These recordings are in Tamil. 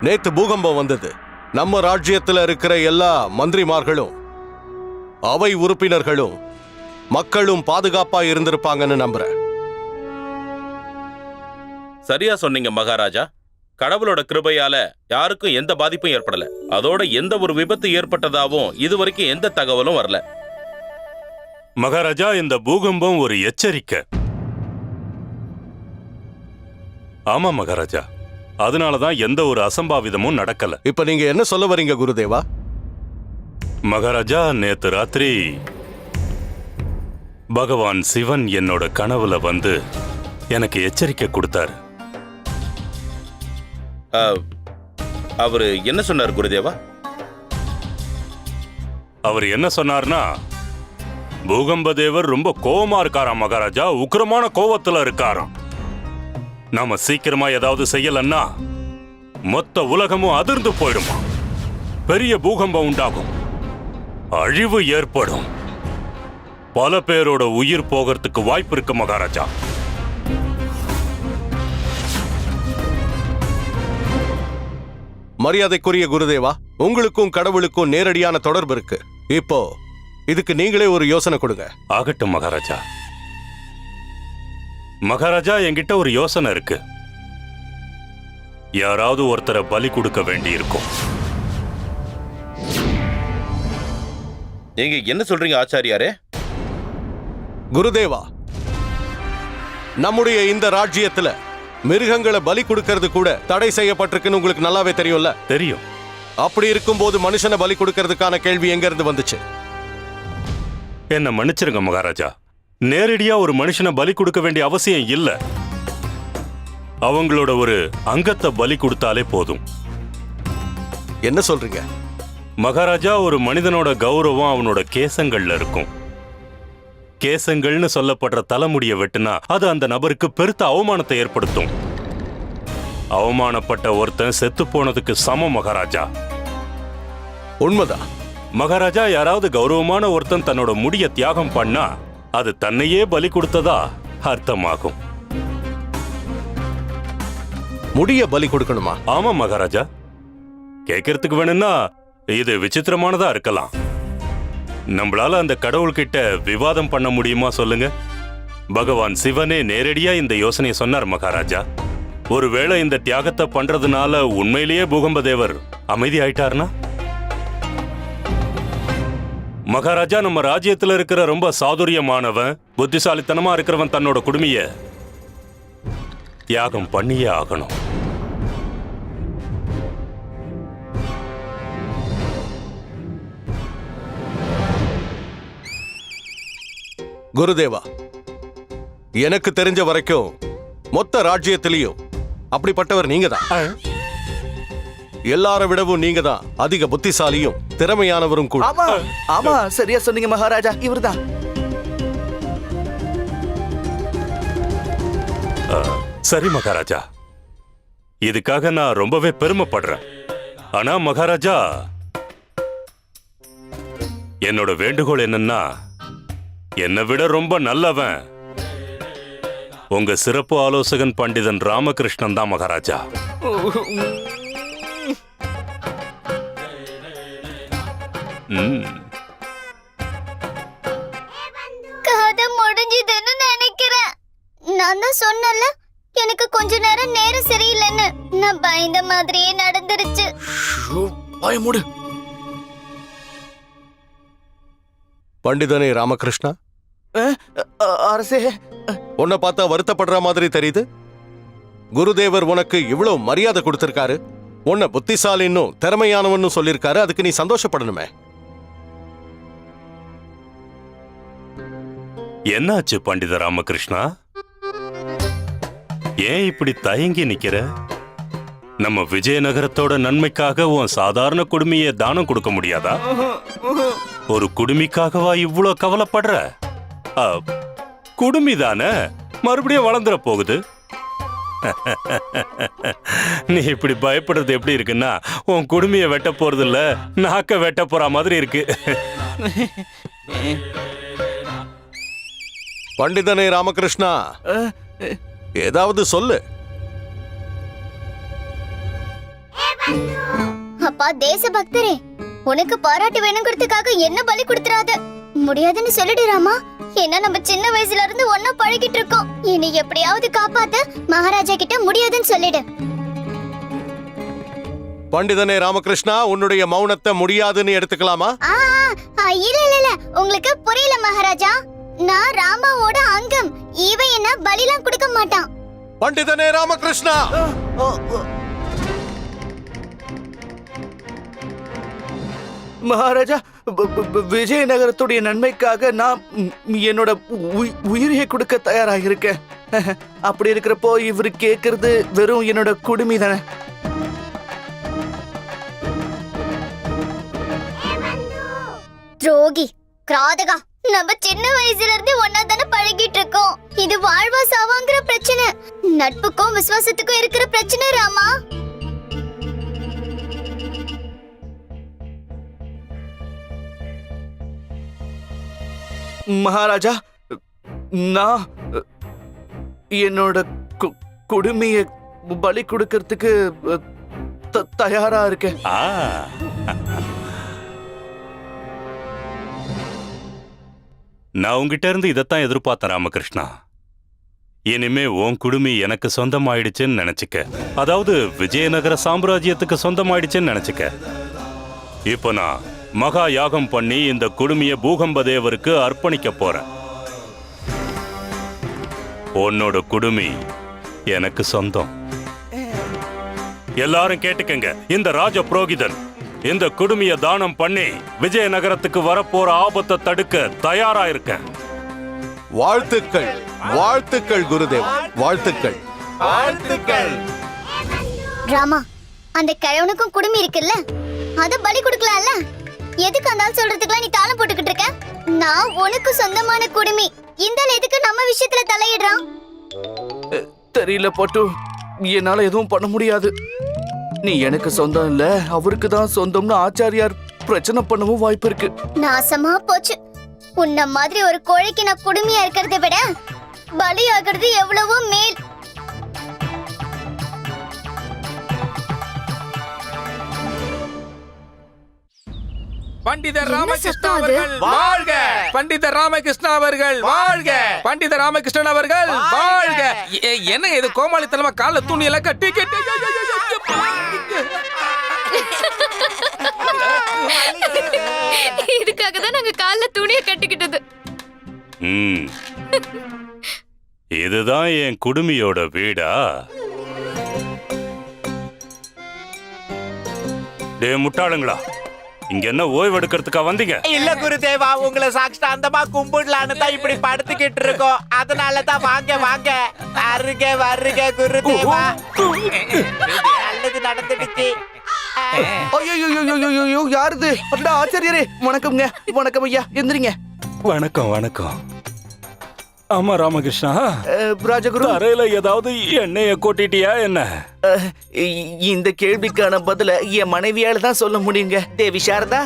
நேத்து பூகம்பம் வந்தது. நம்ம ராஜ்யத்துல இருக்கிற எல்லா மந்திரிமார்களும் அவை உறுப்பினர்களும் மக்களும் பாதுகாப்பா இருந்திருப்பாங்கன்னு நம்புறேன். சரியா சொன்னீங்க மகாராஜா. கடவுளோட கிருபையால யாருக்கும் எந்த பாதிப்பும் ஏற்படல. அதோட எந்த ஒரு விபத்து ஏற்பட்டதாவும் இதுவரைக்கும் எந்த தகவலும் வரல. மகாராஜா, இந்த பூகம்பம் ஒரு எச்சரிக்கை. ஆமா மகாராஜா, அதனாலதான் எந்த ஒரு அசம்பாவிதமும் நடக்கல. இப்ப நீங்க என்ன சொல்ல வரீங்க குருதேவா? மகாராஜா, நேத்து ராத்திரி பகவான் சிவன் என்னோட கனவுல வந்து எனக்கு எச்சரிக்கை கொடுத்தாரு. அவரு என்ன சொன்னார் குருதேவா? அவர் என்ன சொன்னார்னா, பூகம்ப தேவர் ரொம்ப கோவமா இருக்காராம் மகாராஜா. உக்கிரமான கோவத்துல இருக்காராம். நாம சீக்கிரமா ஏதாவது செய்யலன்னா மொத்த உலகமும் அதிர்ந்து போயிடுமா. பெரிய பூகம்பம் உண்டாகும், அழிவு ஏற்படும், பல பேரோட உயிர் போகிறதுக்கு வாய்ப்பு இருக்கு மகாராஜா. மரியாதைக்குரிய குருதேவா, உங்களுக்கும் கடவுளுக்கும் நேரடியான தொடர்பு இருக்கு. இப்போ இதுக்கு நீங்களே ஒரு யோசனை கொடுங்க. ஆகட்டும் மகாராஜா. மகாராஜா, என்கிட்ட ஒரு யோசனை இருக்கு. யாராவது ஒருத்தரை பலி கொடுக்க வேண்டி இருக்கும். நீங்க என்ன சொல்றீங்க ஆச்சாரியாரே? குருதேவா, நம்முடைய இந்த ராஜ்யத்துல மிருகங்களை பலி கொடுக்கிறது கூட தடை செய்யப்பட்டிருக்குன்னு உங்களுக்கு நல்லாவே தெரியும்ல? தெரியும். அப்படி இருக்கும்போது மனுஷனை பலி கொடுக்கிறதுக்கான கேள்வி எங்க இருந்து வந்துச்சு? என்ன மன்னிச்சிருங்க மகாராஜா. நேரடியா ஒரு மனுஷனை பலி கொடுக்க வேண்டிய அவசியம் இல்ல. அவங்களோட ஒரு அங்கத்தை பலி கொடுத்தாலே போதும். என்ன சொல்றீங்க மகாராஜா? ஒரு மனிதனோட கௌரவம் அவனோட கேசங்கள்ல இருக்கும். கேசங்கள்னு சொல்லப்படுற தலைமுடிய வெட்டுனா அது அந்த நபருக்கு பெருத்த அவமானத்தை ஏற்படுத்தும். அவமானப்பட்ட ஒருத்தன் செத்து போனதுக்கு சமம் மகாராஜா. உண்மைதான் மகாராஜா. யாராவது கௌரவமான ஒருத்தன் தன்னோட முடிய தியாகம் பண்ணா அது தன்னையே பலி கொடுத்ததா அர்த்தமாகும். முடிய பலி கொடுக்கணுமா? ஆமா மகாராஜா. கேட்கறதுக்கு வேணும்னா இது விசித்திரமானதா இருக்கலாம். நம்மளால அந்த கடவுள்கிட்ட விவாதம் பண்ண முடியுமா சொல்லுங்க? பகவான் சிவனே நேரடியா இந்த யோசனையை சொன்னார் மகாராஜா. ஒருவேளை இந்த தியாகத்தை பண்றதுனால உண்மையிலேயே பூகம்ப தேவர் அமைதி ஆயிட்டார்னா? மகாராஜா, நம்ம ராஜ்யத்துல இருக்கிற ரொம்ப சாதுரியமானவன், புத்திசாலித்தனமா இருக்கிறவன் தன்னோட குடுமிய தியாகம் பண்ணியே ஆகணும். குருதேவா, எனக்கு தெரிஞ்ச வரைக்கும் மொத்த ராஜ்யத்திலையும் அப்படிப்பட்டவர் நீங்க தான். எல்லாரை விடவும் நீங்க தான் அதிக புத்திசாலியும் திறமையானவரும் கூட. ஆமா ஆமா, சரியா சொன்னீங்க மகாராஜா. இவர்தான். சரி மகாராஜா, இதுக்காக நான் ரொம்பவே பெருமைப்படுறேன். ஆனா மகாராஜா, என்னோட வேண்டுகோள் என்னன்னா, என்னை விட ரொம்ப நல்லவன் உங்க சிறப்பு ஆலோசகன் பண்டிதன் ராமகிருஷ்ணன் தான் மகாராஜா. கதை முடிஞ்சதுன்னு நினைக்கிறேன். நான் தான் சொன்னல, எனக்கு கொஞ்ச நேரம் சரியில்லைன்னு. நான் பயந்த மாதிரியே நடந்துருச்சு. பயமுடு. பண்டிதனே ராமகிருஷ்ணா, அரசே, உன்னை பார்த்தா வருத்தப்படுற மாதிரி தெரியுது. குருதேவர் உனக்கு இவ்வளவு மரியாதை கொடுத்திருக்காரு, உன்னை புத்திசாலின்னும் திறமையானவன்னு சொல்லியிருக்காரு. அதுக்கு நீ சந்தோஷப்படணுமே. என்னாச்சு பண்டித ராமகிருஷ்ணா? ஏன் இப்படி தயங்கி நிக்கிற? நம்ம விஜயநகரத்தோட நன்மைக்காக உன் சாதாரண குடுமியை தானம் கொடுக்க முடியாதா? ஒரு குடுமிக்காகவா இவ்வளோ கவலைப்படுற? குடுமி தானே, மறுபடியும் வளர்ந்துட போகுது. நீ இப்படி பயப்படுறது எப்படி இருக்குன்னா, உன் குடுமியை வெட்ட போறது இல்ல, நாக்க வெட்ட போற மாதிரி இருக்கு. பண்டிதனே ராமகிருஷ்ணா, ஏதாவது சொல்லு. அப்பா தேசபக்தரே, உனக்கு பாராட்டு வேணுங்கிறதுக்காக என்ன பலி கொடுத்துறாத. முடியாதுன்னு சொல்லிடு ராமா. ஏன்னா நம்ம சின்ன வயசுல இருந்து ஒன்னா பழகிட்டு இருக்கோம். என்னை எப்படியாவது காப்பாத்த மகாராஜா கிட்ட முடியாதுன்னு சொல்லிடு. பண்டிதனே ராமகிருஷ்ணா, உன்னுடைய மௌனத்தை முடியாதுன்னு எடுத்துக்கலாமா? இல்ல இல்ல இல்ல, உங்களுக்கு புரியல மகாராஜா. நான் ராமாவோட அங்கம். இவன் என்ன பலிலாம் கொடுக்க மாட்டான். பண்டிதனே ராமகிருஷ்ணா, மகாராஜா, விஜயநகரத்துடைய நன்மைக்காக நான் என்னோட உயிரையே கொடுக்க தயாராக இருக்கேன். அப்படி இருக்கிறப்போ இவரு கேக்குறது வெறும் என்னோட குடுமி தானே. துரோகி, கிராதகா, நம்ம சின்ன வயசுல இருந்து ஒன்னா தானே பழகிட்டு இருக்கோம். இது வாழ்வா சாவாங்கிற பிரச்சனை, நட்புக்கும் விசுவாசத்துக்கும் இருக்கிற பிரச்சனை ராமா. மகாராஜா, நான் என்னோட குடுமையை பலி கொடுக்கறதுக்கு தயாரா இருக்கேன். நான் உங்ககிட்ட இருந்து இதைத்தான் எதிர்பார்த்தேன் ராமகிருஷ்ணா. இனிமே உன் குடுமி எனக்கு சொந்தமாயிடுச்சுன்னு நினைச்சுக்க. அதாவது விஜயநகர சாம்ராஜ்யத்துக்கு சொந்தமாயிடுச்சுன்னு நினைச்சுக்க. இப்போ நான் மகா யாகம் பண்ணி இந்த குடுமிய பூகம்பதேவருக்கு அர்ப்பணிக்க போறேன். உன்னோட குடுமி எனக்கு சொந்தம். எல்லாரும் கேட்டுக்கங்க. இந்த ராஜ புரோகிதன் இந்த குடுமிய தானம் பண்ணி விஜயநகரத்துக்கு வரப்போற ஆபத்தை தடுக்க தயாரா இருக்கேன். வாழ்த்துக்கள், வாழ்த்துக்கள் குருதேவ், வாழ்த்துக்கள். ராமா, அந்த கிழவனுக்கும் குடுமி இருக்குல்ல, அத பலி கொடுக்கலாம்ல. எதுக்கு அந்த ஆள் சொல்றதுக்குலாம் நீ தாளம் போட்டுக்கிட்டு இருக்க? நான் உனக்கு சொந்தமான குடுமி. இந்த ஆள் எதுக்கு நம்ம விஷயத்துல தலையிடுறான்? தெரியல பட்டு, என்னால எதுவும் பண்ண முடியாது. நீ எனக்கு சொந்தம் இல்ல, அவருக்கு தான் சொந்தம்னு ஆச்சாரியார் பிரச்சனை பண்ணவும் வாய்ப்பு இருக்கு. நாசமா போச்சு. உன்ன மாதிரி ஒரு கோழைக்கு நான் குடுமியா இருக்கிறத விட பலி ஆகிறது எவ்வளவோ மேல். பண்டிதர் ராமகிருஷ்ண அவர்கள் வாழ்க! பண்டிதர் ராமகிருஷ்ண அவர்கள் வாழ்க! பண்டிதர் ராமகிருஷ்ணன் அவர்கள் வாழ்க! என்ன இது கோமாளித்தனமா கால துணி எல்லாம் கட்டி கட்டி இதுக்காக தான் நாங்க கால்ல துணியை கட்டிக்கிட்டது. இதுதான் என் குடுமியோட வீடா? டே முட்டாளுங்களா, இங்க என்ன ஓய்வு எடுக்கிறதுக்கா வந்தீங்க? இல்ல குருதேவா, உங்களை சாஷ்டாந்தமா கும்பிடலான்னு தான் இப்படி படுத்துக்கிட்டு இருக்கோம். அதனாலதான் வாங்க வாங்க, வருக வருக குருதேவா. நல்லது நடந்துடுச்சு. ஐயோ, யாருது? அடடா, ஆச்சாரியரே, வணக்கம்ங்க. வணக்கம் ஐயா, எந்திரிங்க. வணக்கம் வணக்கம். ஆமா ராமகிருஷ்ணா, ராஜகுரு, அறையில ஏதாவது எண்ணெய கொட்டிட்டியா என்ன? இந்த கேள்விக்கான பதில என் மனைவியால தான் சொல்ல முடியுங்க. தேவி சாரதா,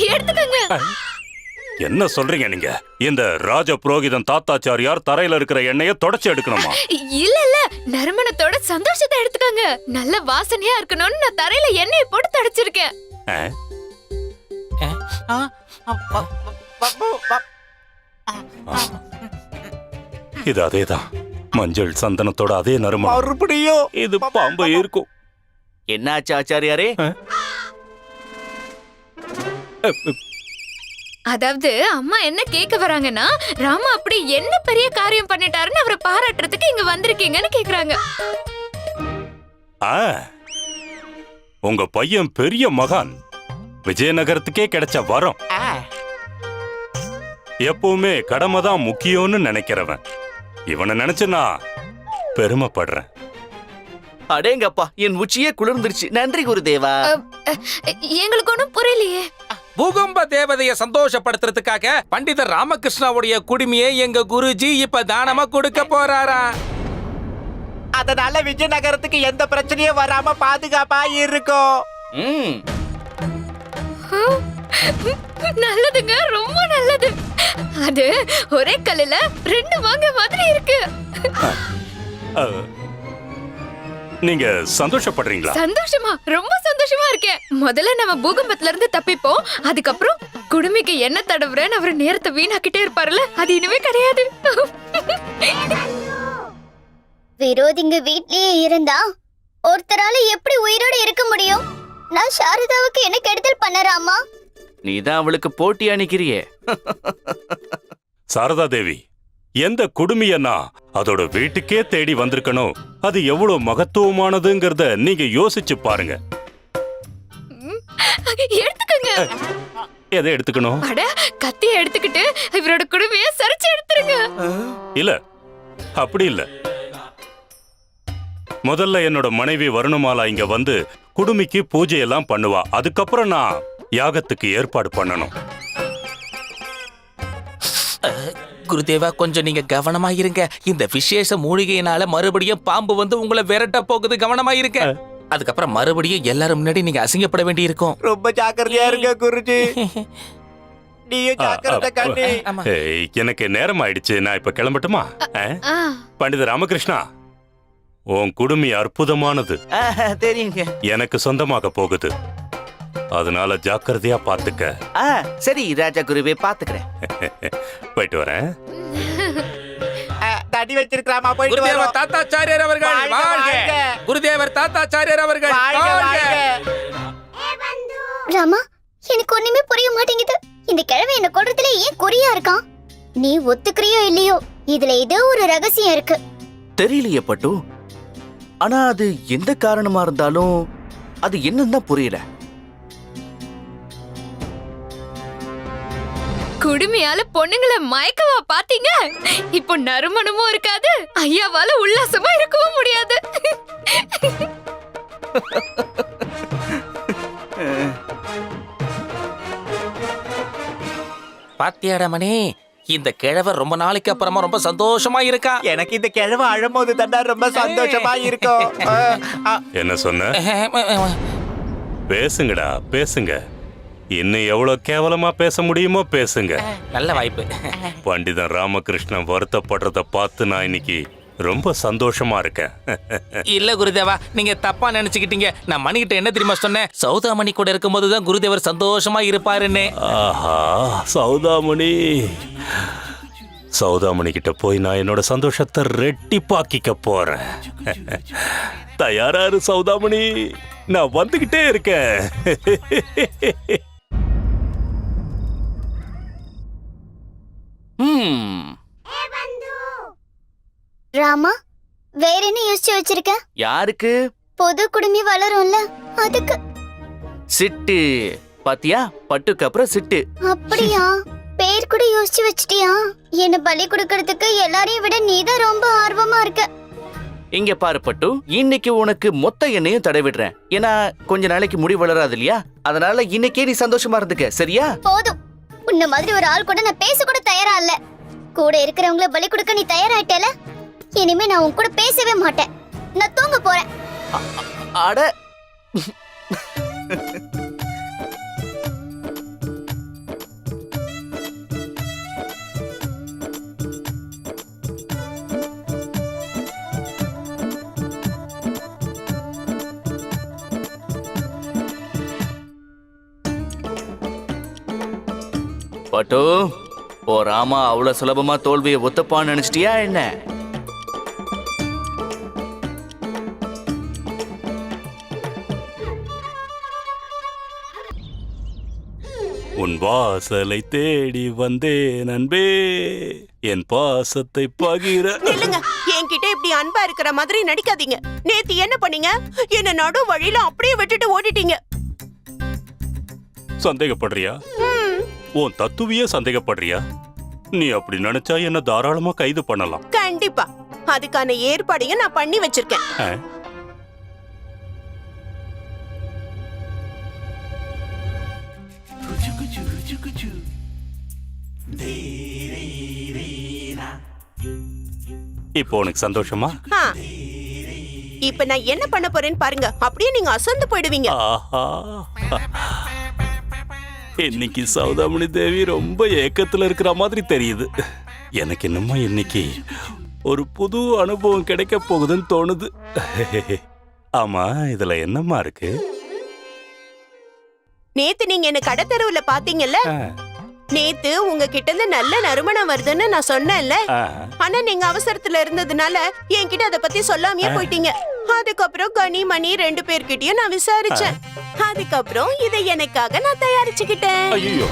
எடுத்துக்கங்க. என்ன சொல்றீங்க நீங்க? இந்த ராஜ புரோகிதன் தாத்தாச்சாரியார் தரையில இருக்கிற எண்ணெய தொடச்சு எடுக்கணுமா? இல்ல இல்ல, நறுமணத்தோட சந்தோஷத்தை எடுத்துக்கங்க. நல்ல வாசனையா இருக்கணும்னு நான் தரையில எண்ணெயை போட்டு தொடச்சிருக்கேன். இது அதேதான், மஞ்சள் சந்தனத்தோட அதே நறுமணம். மறுபடியும் இது பாம்பு இருக்கும். என்னாச்சு ஆச்சாரியாரே? அதாவது அம்மா என்ன கேட்க வராங்கன்னா, ராமா அப்படி என்ன பெரிய காரியம் பண்ணிட்டாருன்னு அவரை பாராட்டுறதுக்கு இங்க வந்திருக்கீங்கன்னு கேக்குறாங்க. உங்க பையன் பெரிய மகான், விஜயநகரத்துக்கே கிடைச்ச வரம். எப்பவுமே கடமை தான் முக்கியம்னு நினைக்கிறவன். இவனை நினைச்சு நான் பெருமைப்படுறேன். அடேங்கப்பா, என் உச்சியே குளிர்ந்துருச்சு. நன்றி குருதேவா. எங்களுக்கு ஒண்ணும் புரியலையே. பூகம்ப தேவதைய சந்தோஷப்படுத்துறதுக்காக பண்டிதர் ராமகிருஷ்ணாவுடைய குடுமியை எங்க குருஜி இப்ப தானமா கொடுக்க போறாரா. அதனால விஜயநகரத்துக்கு எந்த பிரச்சனையும் வராம பாதுகாப்பா இருக்கும். நல்லதுங்க, ரொம்ப நல்லது. அது ஒரே கல்லுல ரெண்டு வாங்க மாதிரி இருக்கு. நீங்க சந்தோஷப்படுறீங்களா? சந்தோஷமா, ரொம்ப சந்தோஷமா இருக்கேன். முதல்ல நம்ம பூகம்பத்துல இருந்து தப்பிப்போம், அதுக்கப்புறம் குடுமிக்கு என்ன தடவுறேன்னு அவர் நேரத்தை வீணாக்கிட்டே இருப்பாருல்ல, அது இனிமே கிடையாது. விரோதிங்க வீட்லயே இருந்தா ஒருத்தரால எப்படி உயிரோட இருக்க முடியும்? நான் சாரதாவுக்கு என்ன கெடுதல் பண்ணறாமா? நீதான் அவளுக்கு போட்டி அணிக்கிறியே. சாரதா தேவி, எந்த குடுமியன்னா அதோட வீட்டுக்கே தேடி வந்திருக்கணும். அது எவ்வளவு மகத்துவமானதுங்கிறத நீங்க யோசிச்சு பாருங்க. எடுத்துக்கங்க. எதை எடுத்துக்கணும்? அட, கத்திய எடுத்துக்கிட்டு இவரோட குடுமைய சரிச்சு எடுத்துருங்க. இல்ல, அப்படி இல்ல. முதல்ல என்னோட மனைவி வருணமாலா இங்க வந்து குடுமிக்கு பூஜை எல்லாம் பண்ணுவா. அதுக்கப்புறம் நான் யாகத்துக்கு ஏற்பாடு பண்ணணும். குருதேவா, கொஞ்சம் நீங்க கவனமா இருங்க. இந்த விசேஷ மூலிகையினால மறுபடியும் பாம்பு வந்து உங்களை விரட்ட போகுது. கவனமா இருங்க. அதுக்கப்புறம் மறுபடியும் எல்லாரும் முன்னாடி நீங்க அசிங்கப்பட வேண்டி இருக்கும். ரொம்ப ஜாக்கிரதையா இருங்க குருஜி. நீயும் ஜாக்கிரதை கண்ணு. ஏய், எனக்கு நேரம் ஆயிடுச்சு. நான் இப்ப கிளம்பட்டுமா? பண்டித ராமகிருஷ்ணா, உன் குடுமி அற்புதமானது. தெரியுங்க. எனக்கு சொந்தமாக போகுது. அதனால ஜாக்கிரதையா பாத்துக்க. சரி ராஜா குருவே, பாத்துக்கிறேன். போயிட்டு வரேன். தடி வச்சிருக்கலாமா? போயிட்டு குருதேவர் வரோம். தாத்தாச்சாரியர் அவர்கள் வாழ்க, வாழ்க. வாழ்க. குருதேவர் தாத்தாச்சாரியர் அவர்கள் வாழ்க, வாழ்க. வாழ்க. ராமா, எனக்கு ஒண்ணுமே புரிய மாட்டேங்குது. இந்த கிழமை என்ன கொல்றதுல ஏன் குறியா இருக்கான்? நீ ஒத்துக்கிறியோ இல்லையோ, இதுல ஏதோ ஒரு ரகசியம் இருக்கு. தெரியலையே பட்டு. ஆனா அது எந்த காரணமா இருந்தாலும் அது என்னன்னு தான் புரியல. குடுமையால பொண்ணுங்களை மயக்கவா பாத்தீங்க? இப்போ நறுமணமும் இருக்காது, ஐயாவால உல்லாசமா இருக்கவும் முடியாது. பாத்தியாடா மணி, இந்த கிழவர் ரொம்ப நாளைக்கு அப்புறமா ரொம்ப சந்தோஷமா இருக்கா. எனக்கு இந்த கிழமை அழும்போது தாண்டா ரொம்ப சந்தோஷமா இருக்கும். என்ன சொன்ன? பேசுங்கடா, பேசுங்க. இன்னும் எவ்வளவு கேவலமா பேச முடியுமோ பேசுங்க. நல்ல வாய்ப்பு. பண்டிதன் ராமகிருஷ்ணன் வருத்தப்படுறத பார்த்து நான் இன்னைக்கு ரொம்ப சந்தோஷமா இருக்கேன். இல்ல குருதேவா, நீங்க தப்பா நினைச்சுக்கிட்டீங்க. நான் மணிகிட்ட என்ன தெரியுமா சொன்னேன்? சௌதாமணி கூட இருக்கும்போது தான் குருதேவர் சந்தோஷமா இருப்பாருன்னு. ஆஹா, சௌதாமணி. சௌதாமணி கிட்ட போய் நான் என்னோட சந்தோஷத்தை ரெட்டிப்பாக்கிக்க போறேன். தயாரா இரு சௌதாமணி, நான் வந்துகிட்டே இருக்கேன். ராமா, வேற என்ன யோசிச்சு வச்சிருக்க? யாருக்கு? பொது குடுமி வளரும்ல, அதுக்கு. சிட்டு பாத்தியா? பட்டுக்கு அப்புறம் சிட்டு. அப்படியா? பேர் கூட யோசிச்சு வச்சிட்டியா? என்ன பலி கொடுக்கறதுக்கு எல்லாரையும் விட நீதான் ரொம்ப ஆர்வமா இருக்க. இங்க பாரு பட்டு, இன்னைக்கு உனக்கு மொத்த எண்ணெயும் தடவிடுறேன். ஏன்னா கொஞ்ச நாளைக்கு முடி வளராது இல்லையா? அதனால இன்னைக்கே நீ சந்தோஷமா இருந்துக்க, சரியா? போதும். உன்ன மாதிரி ஒரு ஆள் கூட நான் பேச கூட தயாரா இல்ல. கூட இருக்கிறவங்கள பலி கொடுக்க நீ தயாராயிட்டல. இனிமே நான் உன் கூட பேசவே மாட்டேன். நான் தூங்க போறேன். அட, பட்டு, ஓ ராமா அவ்வளவு சுலபமா தோல்வியை ஒத்துப்பான்னு நினைச்சிட்டியா என்ன? உன் வாசலை தேடி வந்தேன் அன்பே, என் பாசத்தை பகிர. இல்லங்க, என்கிட்ட இப்படி அன்பா இருக்கிற மாதிரி நடிக்காதீங்க. நேத்து என்ன பண்ணீங்க? என்ன நடு வழியில அப்படியே விட்டுட்டு ஓடிட்டீங்க. சந்தேகப்படுறியா? உன் தத்துவியே சந்தேகப்படுறியா? நீ அப்படி நினைச்சா என்ன தாராளமா கைது பண்ணலாம். கண்டிப்பா அதுக்கான ஏற்பாடையும் நான் பண்ணி வச்சிருக்கேன். இப்போ உனக்கு சந்தோஷமா? ஆ, இப்ப நான் என்ன பண்ண போறேன்னு பாருங்க. அப்படியே நீங்க அசந்து போயிடுவீங்க. ஆஹா, இன்னைக்கு சௌதாமணி தேவி ரொம்ப ஏக்கத்துல இருக்கிற மாதிரி தெரியுது. எனக்கு என்னமோ இன்னைக்கு ஒரு புது அனுபவம் கிடைக்க போகுதுன்னு தோணுது. ஆமா இதுல என்னம்மா இருக்கு? நேத்து நீங்க என்ன கடத்தெருவுல பாத்தீங்கல்ல, நேத்து உங்ககிட்ட இருந்து நல்ல நறுமணம் வருதுன்னு நான் சொன்னேன்ல. ஆனா நீங்க அவசரத்துல இருந்ததுனால என்கிட்ட அத பத்தி சொல்லாமயே போயிட்டீங்க. அதுக்கப்புறம் கனி மணி 2 பேர்கிட்டயும் நான் விசாரிச்சேன். அதுக்கப்புறம் இதை எனக்காக நான் தயாரிச்சுக்கிட்டேன். ஐயோ